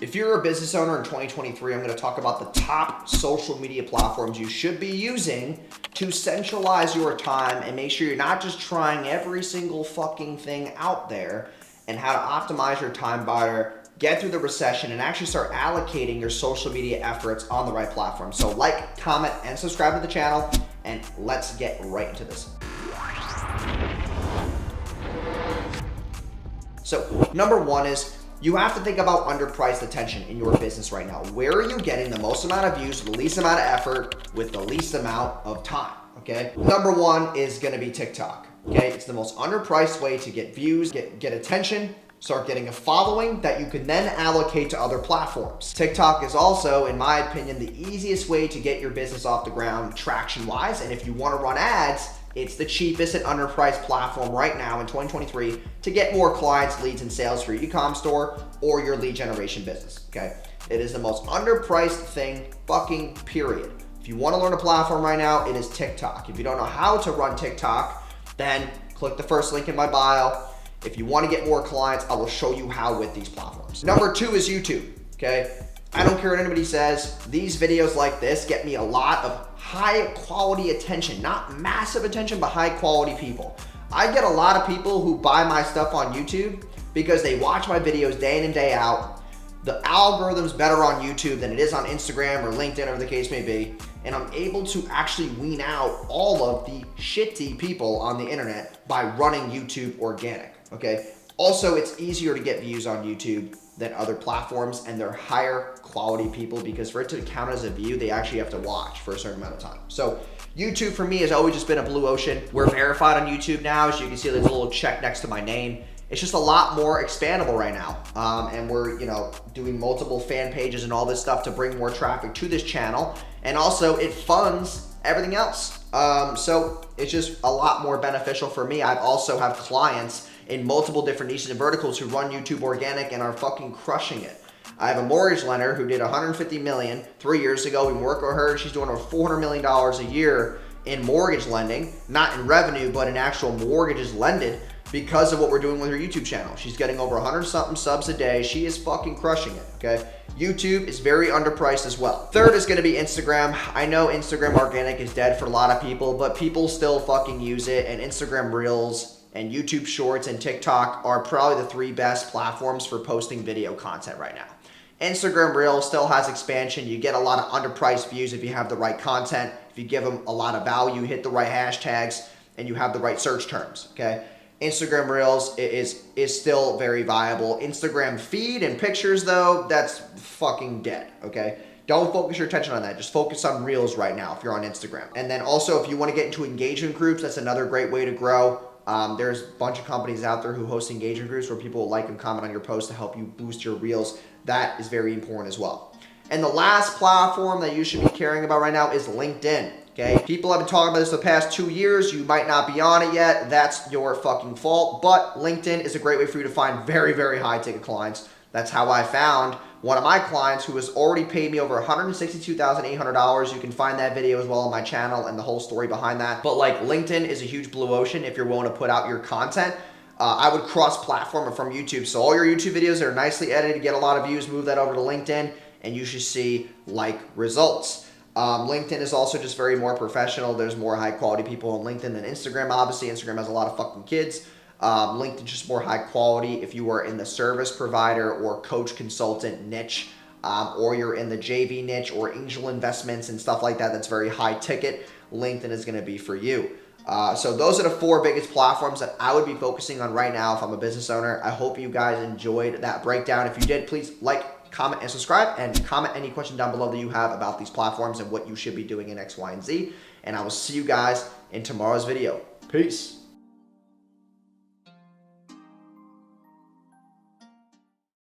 If you're a business owner in 2023, I'm going to talk about the top social media platforms you should be using to centralize your time and make sure you're not just trying every single fucking thing out there, and how to optimize your time better, get through the recession, and actually start allocating your social media efforts on the right platform. So like, comment, and subscribe to the channel, and let's get right into this. So number one is, you have to think about underpriced attention in your business right now. Where are you getting the most amount of views, the least amount of effort, with the least amount of time, okay? Number one is gonna be TikTok, okay? It's the most underpriced way to get views, get attention, start getting a following that you can then allocate to other platforms. TikTok is also, in my opinion, the easiest way to get your business off the ground traction-wise, and if you wanna run ads, it's the cheapest and underpriced platform right now in 2023 to get more clients, leads, and sales for your e-com store or your lead generation business, okay? It is the most underpriced thing, fucking period. If you wanna learn a platform right now, it is TikTok. If you don't know how to run TikTok, then click the first link in my bio. If you wanna get more clients, I will show you how with these platforms. Number two is YouTube, okay? I don't care what anybody says, these videos like this get me a lot of high quality attention, not massive attention, but high quality people. I get a lot of people who buy my stuff on YouTube because they watch my videos day in and day out. The algorithm's better on YouTube than it is on Instagram or LinkedIn, or the case may be, and I'm able to actually wean out all of the shitty people on the internet by running YouTube organic, okay? Also, it's easier to get views on YouTube than other platforms, and they're higher quality people because for it to count as a view, they actually have to watch for a certain amount of time. So YouTube for me has always just been a blue ocean. We're verified on YouTube now. As you can see, there's a little check next to my name. It's just a lot more expandable right now. And we're, doing multiple fan pages and all this stuff to bring more traffic to this channel. And also it funds everything else. So it's just a lot more beneficial for me. I also have clients in multiple different niches and verticals who run YouTube organic and are fucking crushing it. I have a mortgage lender who did $150 million 3 years ago. We work with her. She's doing over $400 million a year in mortgage lending, not in revenue, but in actual mortgages lended because of what we're doing with her YouTube channel. She's getting over 100 something subs a day. She is fucking crushing it, okay? YouTube is very underpriced as well. Third is gonna be Instagram. I know Instagram organic is dead for a lot of people, but people still fucking use it, and Instagram Reels and YouTube Shorts and TikTok are probably the three best platforms for posting video content right now. Instagram Reels still has expansion. You get a lot of underpriced views if you have the right content, if you give them a lot of value, hit the right hashtags, and you have the right search terms, okay? Instagram Reels is still very viable. Instagram feed and pictures though, that's fucking dead, okay? Don't focus your attention on that. Just focus on Reels right now if you're on Instagram. And then also if you want to get into engagement groups, that's another great way to grow. There's a bunch of companies out there who host engagement groups where people will like and comment on your posts to help you boost your Reels. That is very important as well. And the last platform that you should be caring about right now is LinkedIn, okay? People have been talking about this the past 2 years. You might not be on it yet. That's your fucking fault. But LinkedIn is a great way for you to find very, very high ticket clients. That's how I found one of my clients who has already paid me over $162,800. You can find that video as well on my channel and the whole story behind that. But like, LinkedIn is a huge blue ocean if you're willing to put out your content. I would cross-platform it from YouTube. So all your YouTube videos that are nicely edited, get a lot of views, move that over to LinkedIn, and you should see like results. LinkedIn is also just very more professional. There's more high quality people on LinkedIn than Instagram. Obviously, Instagram has a lot of fucking kids. LinkedIn just more high quality if you are in the service provider or coach consultant niche, or you're in the JV niche or angel investments and stuff like that. That's very high ticket. LinkedIn is going to be for you. So those are the 4 biggest platforms that I would be focusing on right now if I'm a business owner. I hope you guys enjoyed that breakdown. If you did, please like, comment, and subscribe, and comment any question down below that you have about these platforms and what you should be doing in X, Y, and Z. And I will see you guys in tomorrow's video. Peace.